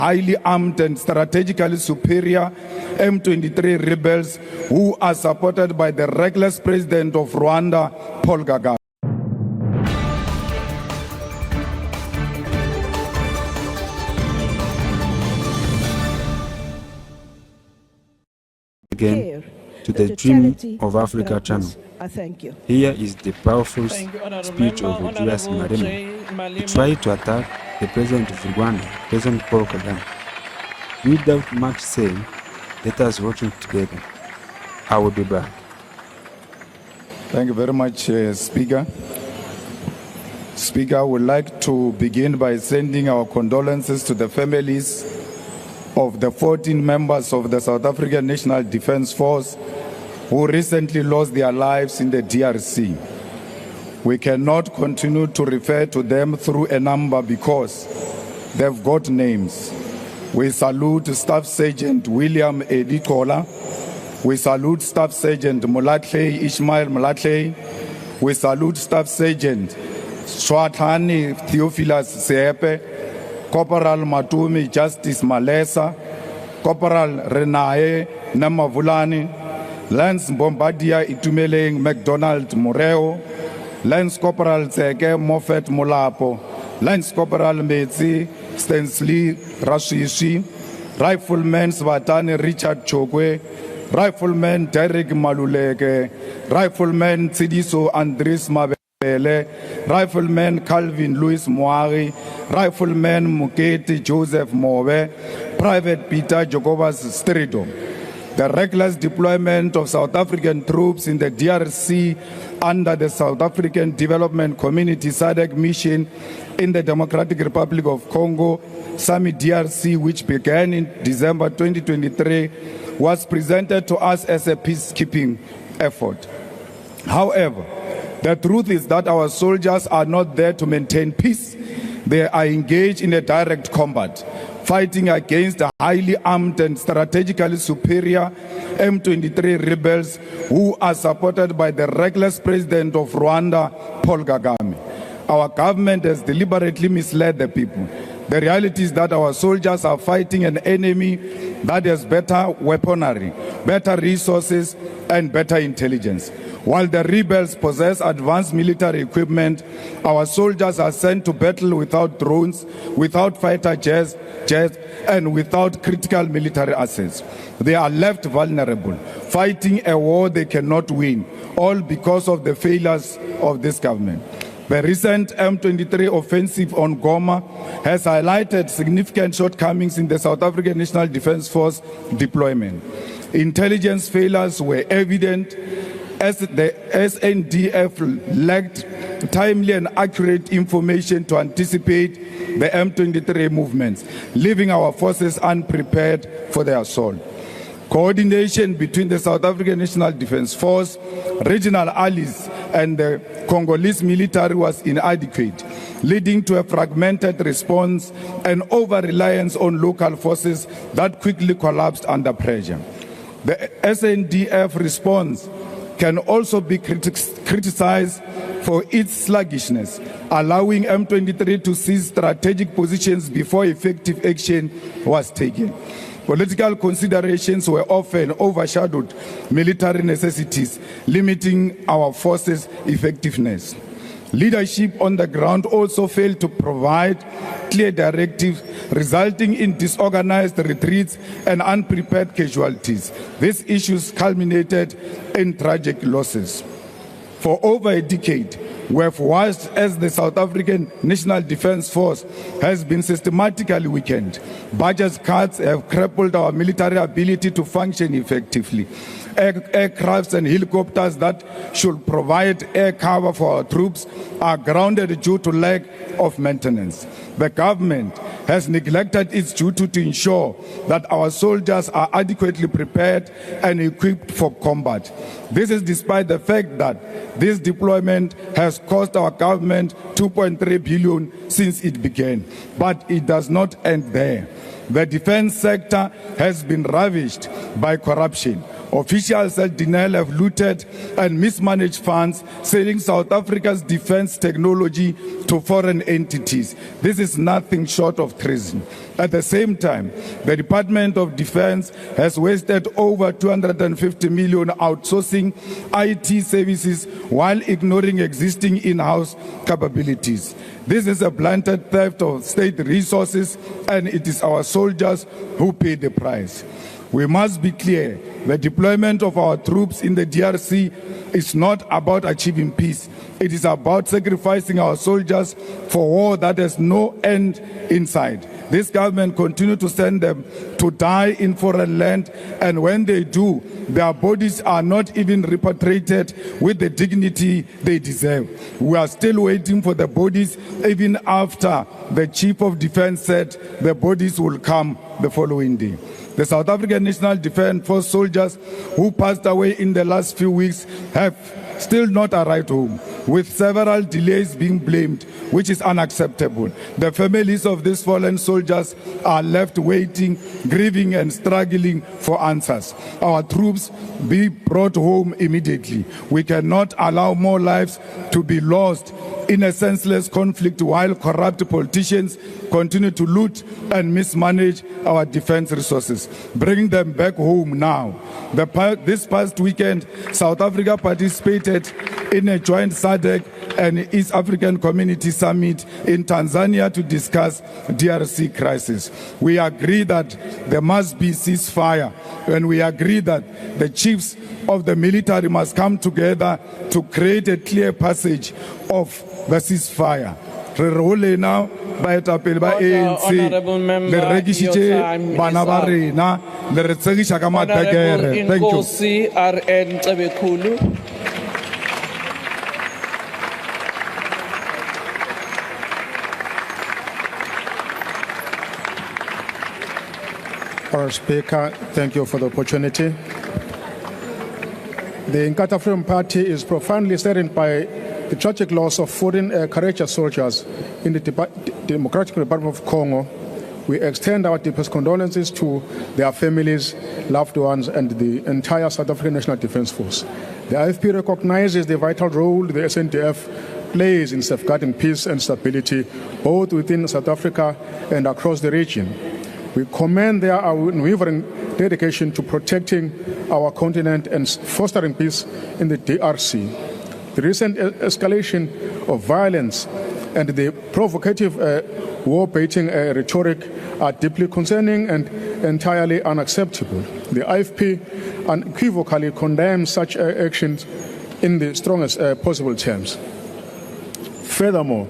highly armed and strategically superior M23 rebels who are supported by the reckless president of Rwanda, Paul Kagame. Again to the Dream of Africa channel. I thank you. Here is the powerful speech of Julius Malema. He tried to attack the president of Rwanda, President Paul Kagame. Without much saying, let us watch it together. I will be back. Thank you very much, Speaker. Speaker, I would like to begin by sending our condolences to the families of the 14 members of the South African National Defence Force who recently lost their lives in the DRC. We cannot continue to refer to them through a number because they've got names. We salute Staff Sergeant William Edikola. We salute Staff Sergeant Molatley Ishmael Molatley. We salute Staff Sergeant Swatani Theophilus Seepe, Corporal Matumi Justice Malesa, Corporal Renae Namavulani, Lance Bombardier Itumeleng McDonald Moreo, Lance Corporal Zeke Moffat Molapo, Lance Corporal Metsi Stensley Rashishi, Rifleman Svatani Richard Chokwe, Rifleman Derek Maluleke, Rifleman Tsidiso Andres Mabele, Rifleman Calvin Louis Moari, Rifleman Muketi Joseph Mobe, Private Peter Jacobus Strido. The reckless deployment of South African troops in the DRC under the South African Development Community SADC mission in the Democratic Republic of Congo, SAMI DRC, which began in December 2023, was presented to us as a peacekeeping effort. However, the truth is that our soldiers are not there to maintain peace. They are engaged in a direct combat, fighting against the highly armed and strategically superior M23 rebels who are supported by the reckless president of Rwanda, Paul Kagame. Our government has deliberately misled the people. The reality is that our soldiers are fighting an enemy that has better weaponry, better resources, and better intelligence. While the rebels possess advanced military equipment, our soldiers are sent to battle without drones, without fighter jets, and without critical military assets. They are left vulnerable, fighting a war they cannot win, all because of the failures of this government. The recent M23 offensive on Goma has highlighted significant shortcomings in the South African National Defence Force deployment. Intelligence failures were evident as the SNDF lacked timely and accurate information to anticipate the M23 movements, leaving our forces unprepared for the assault. Coordination between the South African National Defence Force, regional allies, and the Congolese military was inadequate, leading to a fragmented response and over-reliance on local forces that quickly collapsed under pressure. The SNDF response can also be criticized for its sluggishness, allowing M23 to seize strategic positions before effective action was taken. Political considerations were often overshadowed military necessities, limiting our forces' effectiveness. Leadership on the ground also failed to provide clear directives, resulting in disorganized retreats and unprepared casualties. These issues culminated in tragic losses. For over a decade, we have watched as the South African National Defence Force has been systematically weakened. Budget cuts have crippled our military ability to function effectively. Aircrafts and helicopters that should provide air cover for our troops are grounded due to lack of maintenance. The government has neglected its duty to ensure that our soldiers are adequately prepared and equipped for combat. This is despite the fact that this deployment has cost our government $2.3 billion since it began. But it does not end there. The defense sector has been ravished by corruption. Officials at Denel have looted and mismanaged funds, selling South Africa's defense technology to foreign entities. This is nothing short of treason. At the same time, the Department of Defense has wasted over 250 million outsourcing IT services while ignoring existing in-house capabilities. This is a blatant theft of state resources, and it is our soldiers who pay the price. We must be clear, the deployment of our troops in the DRC is not about achieving peace. It is about sacrificing our soldiers for war that has no end in sight. This government continues to send them to die in foreign land, and when they do, their bodies are not even repatriated with the dignity they deserve. We are still waiting for the bodies, even after the Chief of Defense said the bodies will come the following day. The South African National Defence Force soldiers who passed away in the last few weeks have still not arrived home, with several delays being blamed, which is unacceptable. The families of these fallen soldiers are left waiting, grieving and struggling for answers. Our troops be brought home immediately. We cannot allow more lives to be lost in a senseless conflict while corrupt politicians continue to loot and mismanage our defense resources. Bring them back home now. This past weekend, South Africa participated in a joint SADC and East African Community Summit in Tanzania to discuss DRC crisis. We agree that there must be ceasefire, and we agree that the chiefs of the military must come together to create a clear passage of the ceasefire. Re role now baetapele ba ANC le rekisitse bana ba rena le re tsegisha ka matekere. Thank you. Our Speaker, thank you for the opportunity. The Inkatha Freedom Party is profoundly saddened by the tragic loss of 14 courageous soldiers in the Democratic Republic of Congo. We extend our deepest condolences to their families, loved ones, and the entire South African National Defence Force. The IFP recognizes the vital role the SNDF plays in safeguarding peace and stability, both within South Africa and across the region. We commend their unwavering dedication to protecting our continent and fostering peace in the DRC. The recent escalation of violence and the provocative war-baiting rhetoric are deeply concerning and entirely unacceptable. The IFP unequivocally condemns such actions in the strongest possible terms. Furthermore,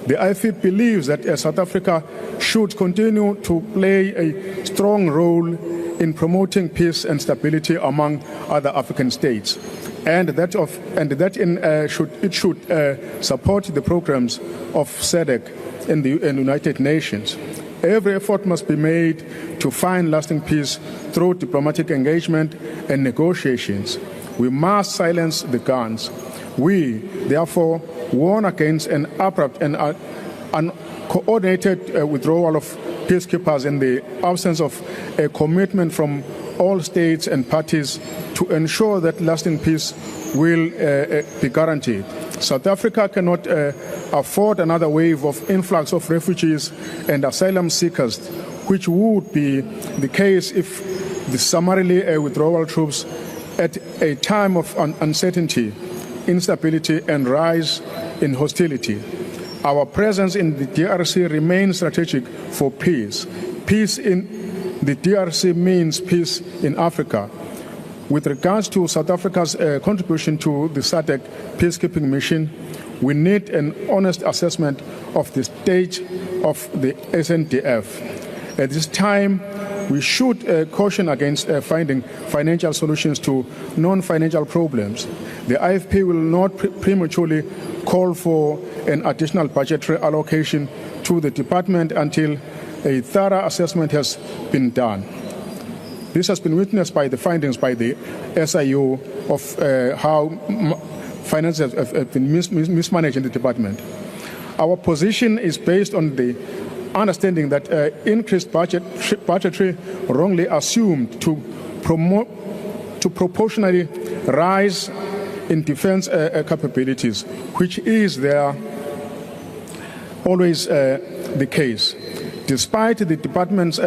the IFP believes that South Africa should continue to play a strong role in promoting peace and stability among other African states, and that it should support the programs of SADC and the United Nations. Every effort must be made to find lasting peace through diplomatic engagement and negotiations. We must silence the guns. We, therefore, warn against an abrupt and uncoordinated withdrawal of peacekeepers in the absence of a commitment from all states and parties to ensure that lasting peace will be guaranteed. South Africa cannot afford another wave of influx of refugees and asylum seekers, which would be the case if the summarily withdrawal troops at a time of uncertainty, instability, and rise in hostility. Our presence in the DRC remains strategic for peace. Peace in the DRC means peace in Africa. With regards to South Africa's contribution to the SADC peacekeeping mission, we need an honest assessment of the state of the SNDF. At this time, we should caution against finding financial solutions to non-financial problems. The IFP will not prematurely call for an additional budgetary allocation to the department until a thorough assessment has been done. This has been witnessed by the findings by the SIU of how finances have been mismanaged in the department. Our position is based on the understanding that increased budgetary wrongly assumed to proportionally rise in defense capabilities, which is always the case. Despite the department's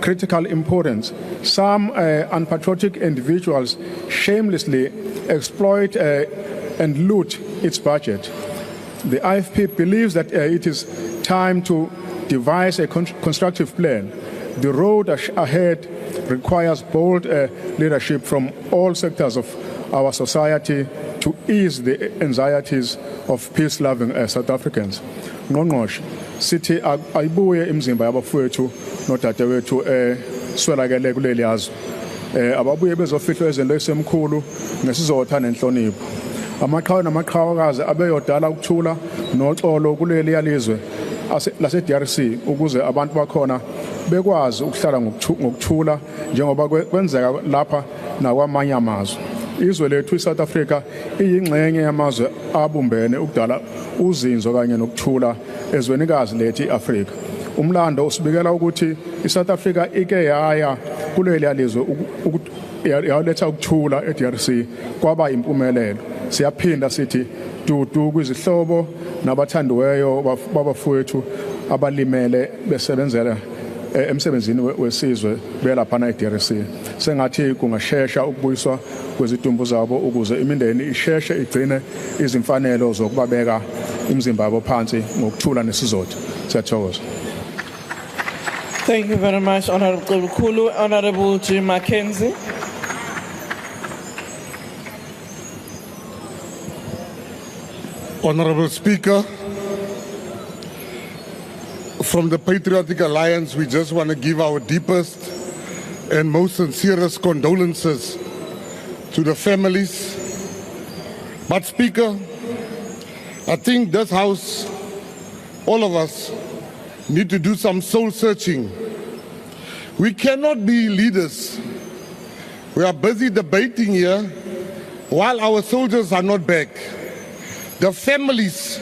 critical importance, some unpatriotic individuals shamelessly exploit and loot its budget. The IFP believes that it is time to devise a constructive plan. The road ahead requires bold leadership from all sectors of our society to ease the anxieties of peace-loving South Africans. Ngqongqoshe sithi ayibuye imizimba yabafowethu nodadewethu swelakele kuleli yazwe. Ababuye bezofihlwa ezenlo esemkhulu nesizotha nenhlonipho. Amaqhawe namaqhawakazi abeyodala ukuthula noxolo kuleli yalizwe lase DRC ukuze abantu bakhona bekwazi ukuhlala ngokuthula njengoba kwenzeka lapha nakwamanye amazwe. Izwe lethu iSouth Africa iyingxenye yamazwe abumbene ukudala uzinzo kanye nokuthula ezwenikazi lethu iAfrika. Umlando usibikela ukuthi iSouth Africa ike yaya kuleli yalizwe yaletha ukuthula eDRC kwaba impumelelo. Siyaphinda sithi dudu kwizihlobo nabathandiweyo babafowethu abalimele besebenzela emsebenzini wesizwe belapha eDRC. Sengathi kungashesha ukubuyiswa kwezidumbu zabo ukuze imindeni isheshe igcine izimfanelo zokubabeka imizimba yabo phansi ngokuthula nesizotha. Siyathokoza. Thank you very much, Honorable Kulu. Honorable Gayton McKenzie. Honorable Speaker, from the Patriotic Alliance, we just want to give our deepest and most sincerest condolences to the families. But Speaker, I think this House, all of us, need to do some soul searching. We cannot be leaders. We are busy debating here while our soldiers are not back. The families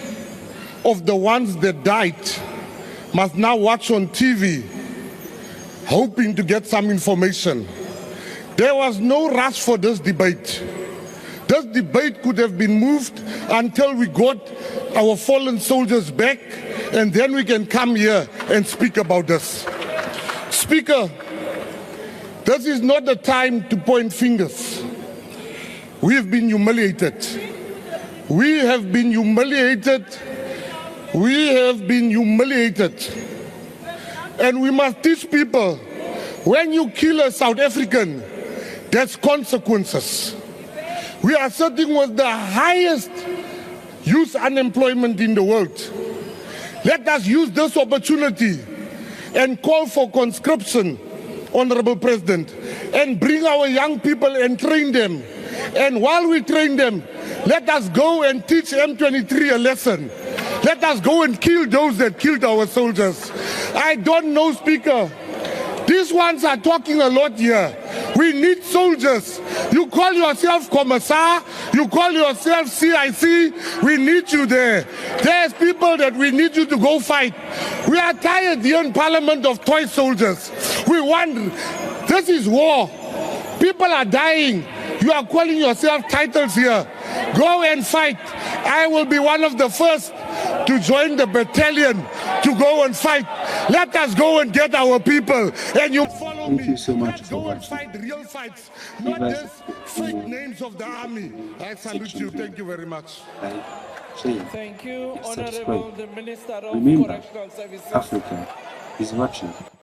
of the ones that died must now watch on TV, hoping to get some information. There was no rush for this debate. This debate could have been moved until we got our fallen soldiers back, and then we can come here and speak about this. Speaker, this is not the time to point fingers. We have been humiliated. We have been humiliated. We have been humiliated. And we must teach people, when you kill a South African, there's consequences. We are sitting with the highest youth unemployment in the world. Let us use this opportunity and call for conscription, Honorable President, and bring our young people and train them. And while we train them, let us go and teach M23 a lesson. Let us go and kill those that killed our soldiers. I don't know, Speaker. These ones are talking a lot here. We need soldiers. You call yourself Commissar, you call yourself CIC, we need you there. There's people that we need you to go fight. We are tired here in Parliament of toy soldiers. We want, this is war. People are dying. You are calling yourself titles here. Go and fight. I will be one of the first to join the battalion to go and fight. Let us go and get our people. And you follow me. Thank you so much Let's for go and watching. fight real fights, not just fake names of the army. I salute you. Thank you very much. Like, share, Thank you, and Honorable subscribe. the Minister of Remember, Correctional Services. Africa is watching.